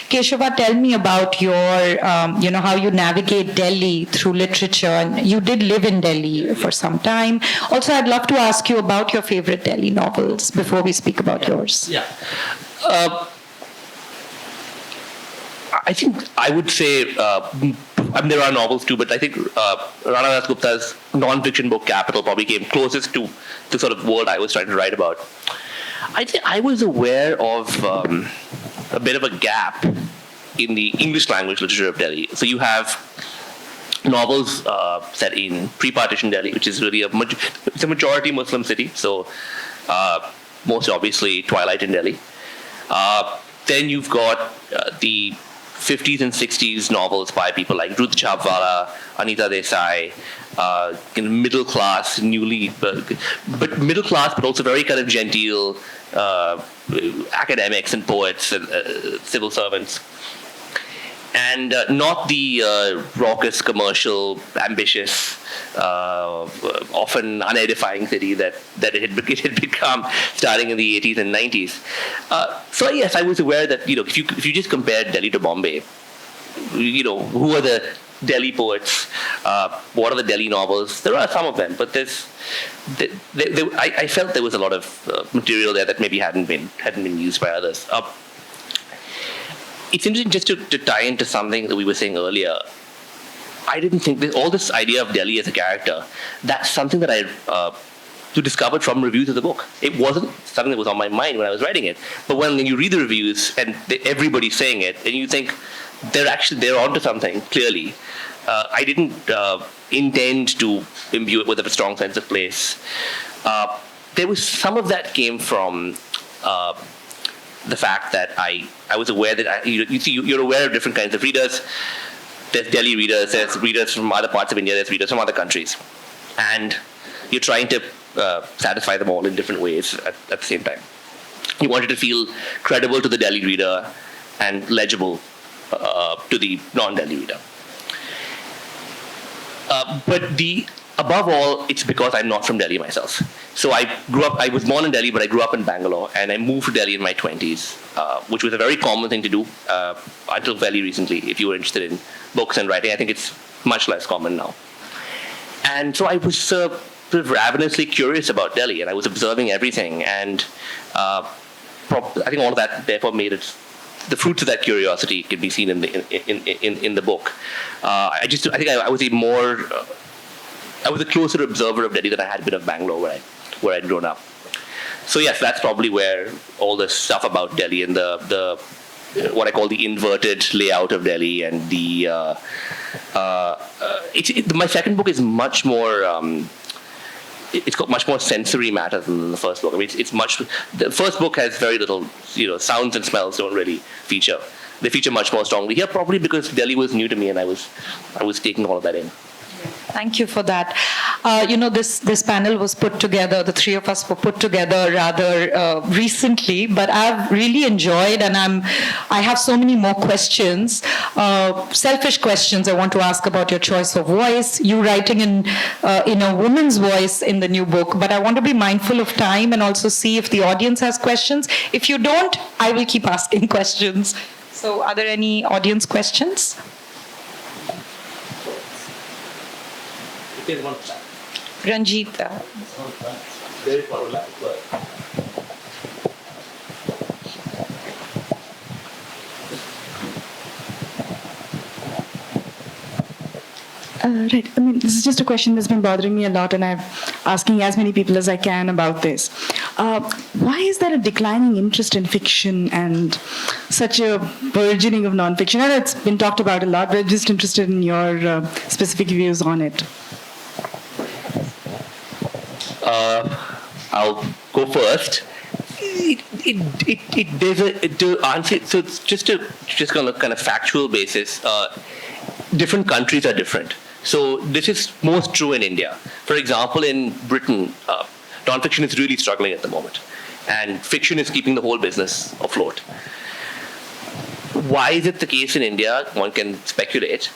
S3: Keshava, tell me about your, how you navigate Delhi through literature. And you did live in Delhi for some time. Also, I'd love to ask you about your favorite Delhi novels before we speak about yours.
S2: Yeah. I think I would say, there are novels too, but I think Rana Das Gupta's non-fiction book Capital probably came closest to the sort of world I was trying to write about. I think I was aware of a bit of a gap in the English language literature of Delhi. So you have novels set in pre-partition Delhi, which is really it's a majority Muslim city. So most obviously Twilight in Delhi. Then you've got the 50s and 60s novels by people like Ruth Chhabwala, Anita Desai, middle class, but middle class, but also very kind of genteel academics and poets and civil servants. And not the raucous, commercial, ambitious, often unedifying city that it had become starting in the 80s and 90s. So yes, I was aware that if you just compare Delhi to Bombay, who are the Delhi poets? What are the Delhi novels? There are some of them, but I felt there was a lot of material there that maybe hadn't been used by others. It's interesting just to tie into something that we were saying earlier. I didn't think all this idea of Delhi as a character, that's something that I discovered from reviews of the book. It wasn't something that was on my mind when I was writing it. But when you read the reviews and everybody's saying it, and you think they're onto something, clearly. I didn't intend to imbue it with a strong sense of place. There was some of that came from the fact that I was aware that you're aware of different kinds of readers. There's Delhi readers, there's readers from other parts of India, there's readers from other countries. And you're trying to satisfy them all in different ways at the same time. You wanted to feel credible to the Delhi reader and legible to the non-Delhi reader. But above all, it's because I'm not from Delhi myself. So I was born in Delhi, but I grew up in Bangalore, and I moved to Delhi in my 20s, which was a very common thing to do until fairly recently. If you were interested in books and writing, I think it's much less common now. And so I was sort of ravenously curious about Delhi, and I was observing everything, and I think all of that therefore made it. The fruits of that curiosity can be seen in the book. I think I was I was a closer observer of Delhi than I had been of Bangalore, where I'd grown up. So yes, that's probably where all the stuff about Delhi and the what I call the inverted layout of Delhi and my second book is much more. It's got much more sensory matter than the first book. I mean, the first book has very little, sounds and smells don't really feature. They feature much more strongly here, probably because Delhi was new to me and I was taking all of that in.
S3: Thank you for that. This panel was put together, the three of us were put together rather recently, but I've really enjoyed, and I have so many more questions, selfish questions I want to ask about your choice of voice, you writing in a woman's voice in the new book, but I want to be mindful of time and also see if the audience has questions. If you don't, I will keep asking questions. So are there any audience questions? Ranjita.
S5: Right. I mean, this is just a question that's been bothering me a lot, and I'm asking as many people as I can about this. Why is there a declining interest in fiction and such a burgeoning of nonfiction? I know it's been talked about a lot, but I'm just interested in your specific views on it.
S2: I'll go first. To answer it, so it's just on a kind of factual basis. Different countries are different. So this is most true in India. For example, in Britain, nonfiction is really struggling at the moment, and fiction is keeping the whole business afloat. Why is it the case in India? One can speculate.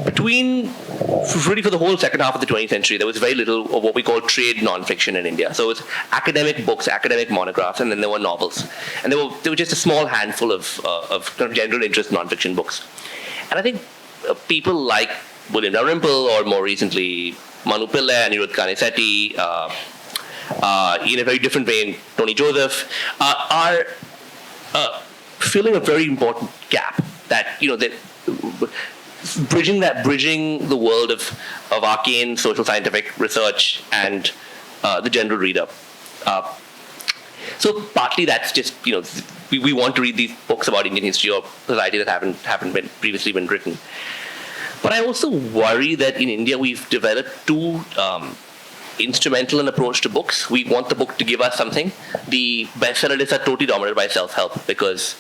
S2: For the whole second half of the 20th century, there was very little of what we call trade nonfiction in India. So it was academic books, academic monographs, and then there were novels. And there were just a small handful of kind of general interest nonfiction books. And I think people like William Dalrymple, or more recently Manu Pillai, Anirudh Kanesetti, in a very different vein, Tony Joseph, are filling a very important gap that bridging the world of arcane social scientific research and the general reader. So partly that's just we want to read these books about Indian history or society that haven't been previously been written. But I also worry that in India we've developed too instrumental an approach to books. We want the book to give us something. The bestseller lists are totally dominated by self-help because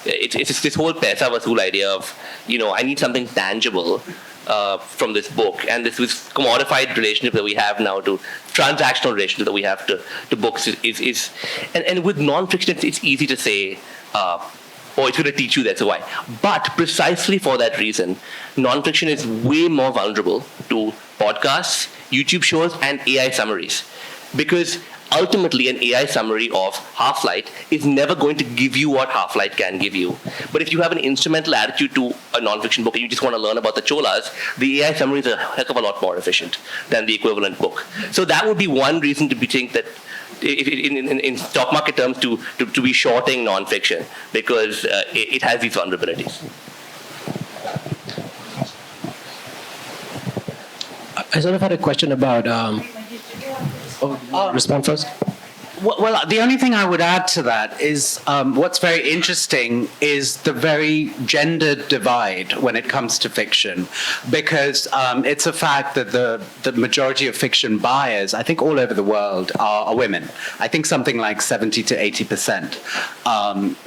S2: it's this whole paisa vasool idea of, I need something tangible from this book. And this commodified relationship that we have now to transactional relationship that we have to books is and with nonfiction, it's easy to say, it's going to teach you that's why. But precisely for that reason, nonfiction is way more vulnerable to podcasts, YouTube shows, and AI summaries. Because ultimately, an AI summary of Half-Light is never going to give you what Half-Light can give you. But if you have an instrumental attitude to a nonfiction book and you just want to learn about the Cholas, the AI summary is a heck of a lot more efficient than the equivalent book. So that would be one reason to think that in stock market terms to be shorting nonfiction, because it has these vulnerabilities.
S6: I sort of had a question about. Respond first.
S4: Well, the only thing I would add to that is what's very interesting is the very gender divide when it comes to fiction, because it's a fact that the majority of fiction buyers, I think all over the world, are women. I think something like 70 to 80%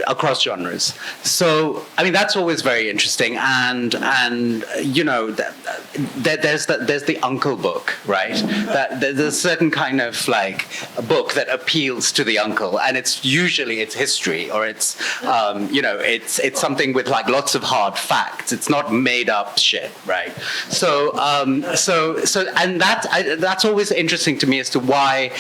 S4: across genres. So, I mean, that's always very interesting, and there's the uncle book, right? That there's a certain kind of like a book that appeals appeals to the uncle, and it's usually history, or it's it's something with like lots of hard facts. It's not made up shit, right? So and that's always interesting to me as to why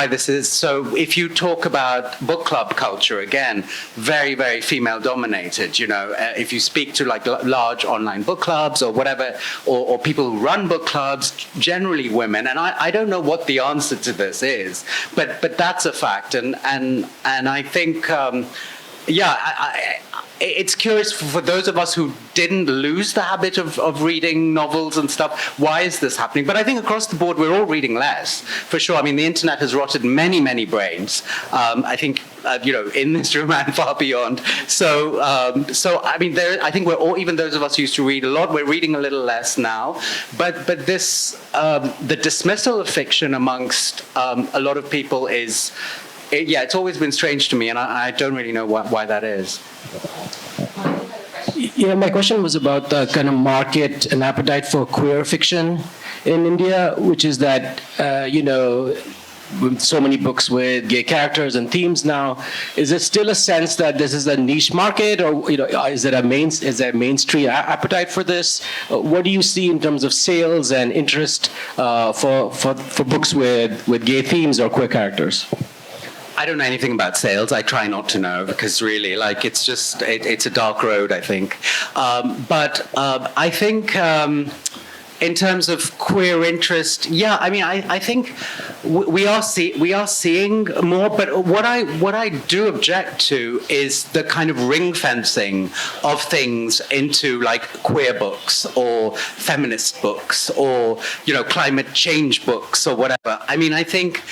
S4: this is. So if you talk about book club culture, again, very, very female dominated. If you speak to like large online book clubs or whatever, or people who run book clubs, generally women. And I don't know what the answer to this is, but that's a fact. And I think, it's curious for those of us who didn't lose the habit of reading novels and stuff. Why is this happening? But I think across the board, we're all reading less, for sure. I mean, the internet has rotted many, many brains. I think, in this room and far beyond. So I mean, I think we're all, even those of us who used to read a lot, we're reading a little less now. But this, the dismissal of fiction amongst a lot of people is, it's always been strange to me, and I don't really know why that is.
S6: Yeah, my question was about the kind of market and appetite for queer fiction in India, which is that, with so many books with gay characters and themes now, is there still a sense that this is a niche market, or is there a mainstream appetite for this? What do you see in terms of sales and interest for books with gay themes or queer characters?
S4: I don't know anything about sales. I try not to know, because really, like, it's just, it's a dark road, I think. But I think in terms of queer interest, I mean, I think we are seeing more. But what I do object to is the kind of ring fencing of things into like queer books or feminist books or climate change books or whatever. I mean, I think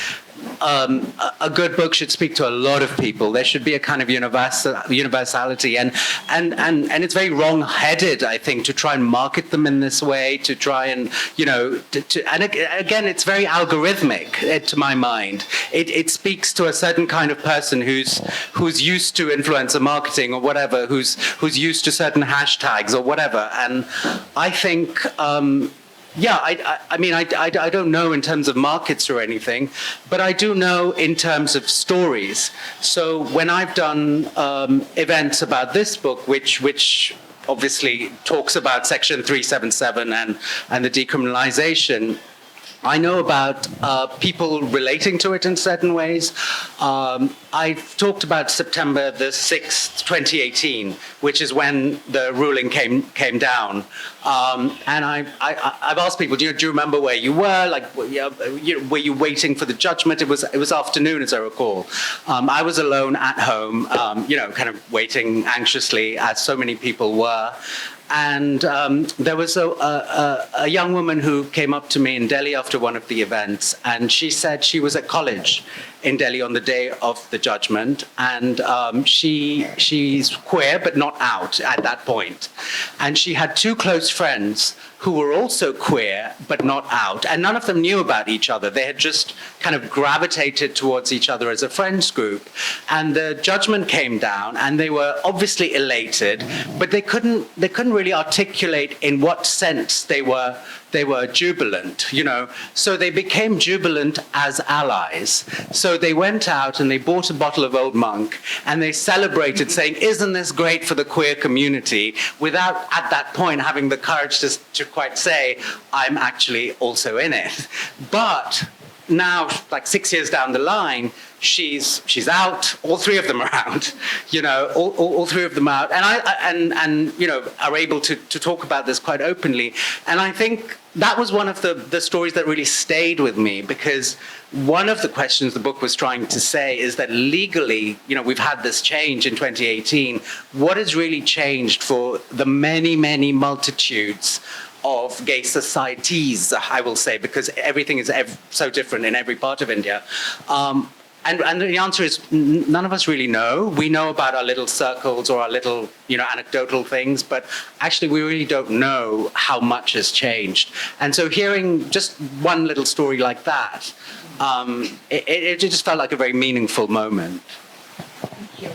S4: a good book should speak to a lot of people. There should be a kind of universality, and it's very wrong-headed, I think, to try and market them in this way. To try and and again, it's very algorithmic to my mind. It speaks to a certain kind of person who's used to influencer marketing or whatever, who's used to certain hashtags or whatever, and I think. I mean, I don't know in terms of markets or anything, but I do know in terms of stories. So when I've done events about this book, which obviously talks about Section 377 and the decriminalization, I know about people relating to it in certain ways. I've talked about September the 6th, 2018, which is when the ruling came down. And I've asked people, do you remember where you were? Like, were you waiting for the judgment? It was afternoon, as I recall. I was alone at home, kind of waiting anxiously, as so many people were. And there was a young woman who came up to me in Delhi after one of the events, and she said she was at college in Delhi on the day of the judgment, and she's queer but not out at that point. And she had two close friends who were also queer but not out, and none of them knew about each other. They had just kind of gravitated towards each other as a friends group. And the judgment came down, and they were obviously elated, but they couldn't really articulate in what sense they were jubilant, So they became jubilant as allies. So they went out and they bought a bottle of Old Monk and they celebrated, saying, "Isn't this great for the queer community?" without at that point having the courage to quite say, "I'm actually also in it." But now, like 6 years down the line, she's out. All three of them are out. All three of them out, and are able to talk about this quite openly. And I think that was one of the stories that really stayed with me, because one of the questions the book was trying to say is that legally, we've had this change in 2018. What has really changed for the many, many multitudes of gay societies, I will say, because everything is so different in every part of India. And the answer is none of us really know. We know about our little circles or our little, anecdotal things, but actually we really don't know how much has changed. And so hearing just one little story like that, it just felt like a very meaningful moment.
S5: Thank you.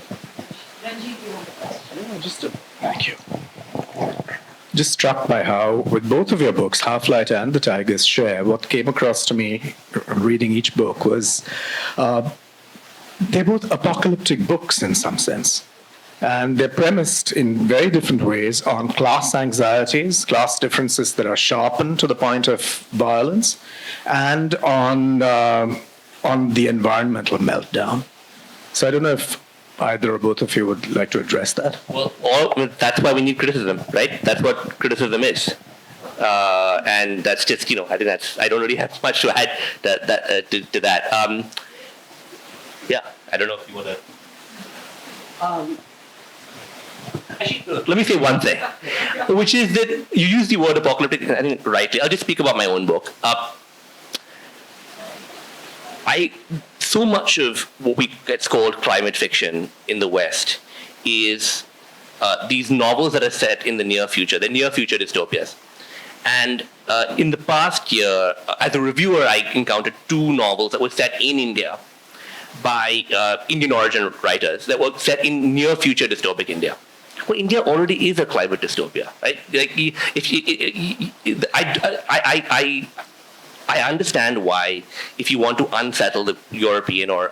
S5: Ranjit, you want to question?
S7: Thank you. Just struck by how, with both of your books, Half-Light and The Tiger's Share, what came across to me reading each book was they're both apocalyptic books in some sense. And they're premised in very different ways on class anxieties, class differences that are sharpened to the point of violence, and on the environmental meltdown. So I don't know if either or both of you would like to address that.
S2: Well, that's why we need criticism, right? That's what criticism is. And that's just, I think I don't really have much to add to that. Yeah, I don't know if you want to. Actually, look, let me say one thing, which is that you use the word apocalyptic, I think rightly. I'll just speak about my own book. So much of what gets called climate fiction in the West is these novels that are set in the near future. They're near future dystopias. And in the past year, as a reviewer, I encountered 2 novels that were set in India by Indian origin writers that were set in near future dystopic India. Well, India already is a climate dystopia, right? Like, I understand why, if you want to unsettle the European or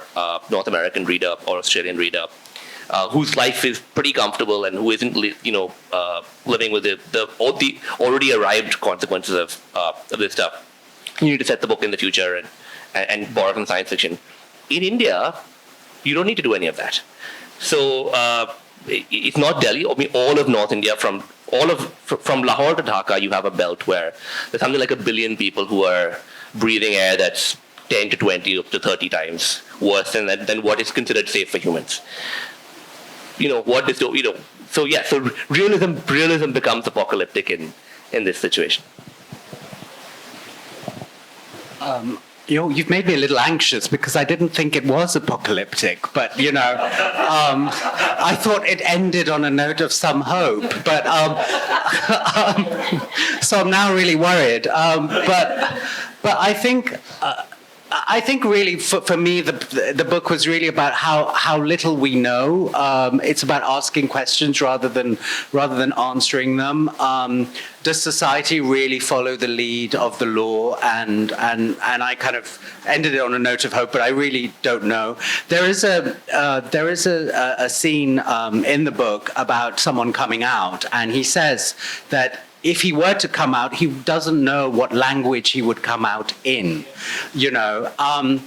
S2: North American reader or Australian reader, whose life is pretty comfortable and who isn't, living with the already arrived consequences of this stuff, you need to set the book in the future and borrow from science fiction. In India, you don't need to do any of that. So it's not Delhi. I mean, all of North India, from Lahore to Dhaka, you have a belt where there's something like 1 billion people who are breathing air that's 10 to 20 up to 30 times worse than what is considered safe for humans. So yeah, so realism becomes apocalyptic in this situation.
S4: You've made me a little anxious because I didn't think it was apocalyptic, but I thought it ended on a note of some hope. But so I'm now really worried. But I think really for me the book was really about how little we know. It's about asking questions rather than answering them. Does society really follow the lead of the law? And I kind of ended it on a note of hope, but I really don't know. There is a scene in the book about someone coming out, and he says that if he were to come out, he doesn't know what language he would come out in, and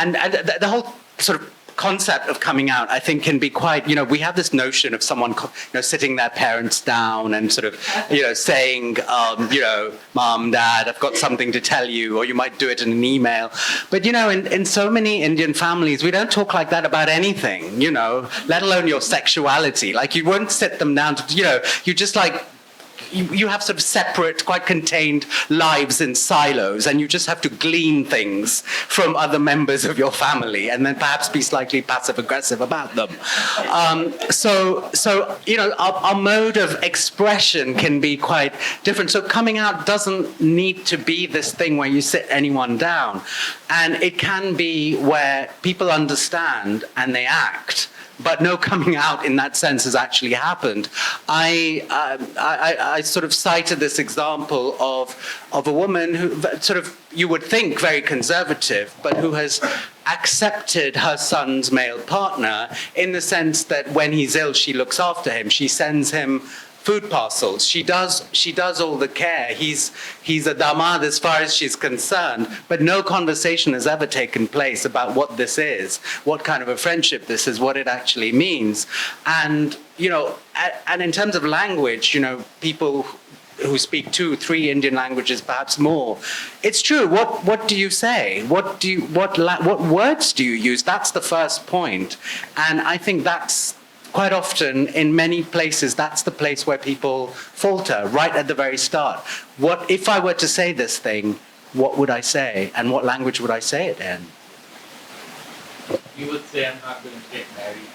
S4: the whole sort of concept of coming out, I think, can be quite, we have this notion of someone, sitting their parents down and sort of, saying, Mom, Dad, I've got something to tell you, or you might do it in an email. But, in so many Indian families, we don't talk like that about anything, let alone your sexuality. Like, you won't sit them down to, you just like, you have sort of separate, quite contained lives in silos, and you just have to glean things from other members of your family, and then perhaps be slightly passive-aggressive about them. Our mode of expression can be quite different. So coming out doesn't need to be this thing where you sit anyone down, and it can be where people understand and they act. But no coming out in that sense has actually happened. I sort of cited this example of a woman who sort of, you would think, very conservative, but who has accepted her son's male partner in the sense that when he's ill, she looks after him. She sends him food parcels. She does all the care. He's a damad as far as she's concerned, but no conversation has ever taken place about what this is, what kind of a friendship this is, what it actually means. And and in terms of language, people who speak 2, 3 Indian languages, perhaps more, it's true. What do you say? What words do you use? That's the first point. And I think that's quite often, in many places, that's the place where people falter, right at the very start. What if I were to say this thing, what would I say? And what language would I say it in?
S8: You would say, I'm not going to get married.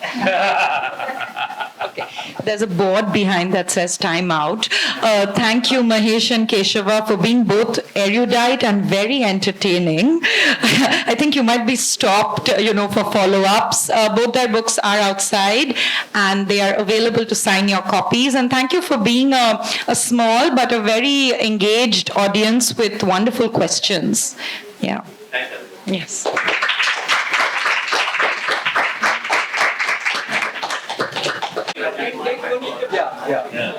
S3: Okay. There's a board behind that says time out. Thank you, Mahesh and Keshava, for being both erudite and very entertaining. I think you might be stopped, for follow-ups. Both their books are outside, and they are available to sign your copies. And thank you for being a small but a very engaged audience with wonderful questions. Yeah.
S2: Thanks, everyone.
S3: Yes.
S2: Yeah.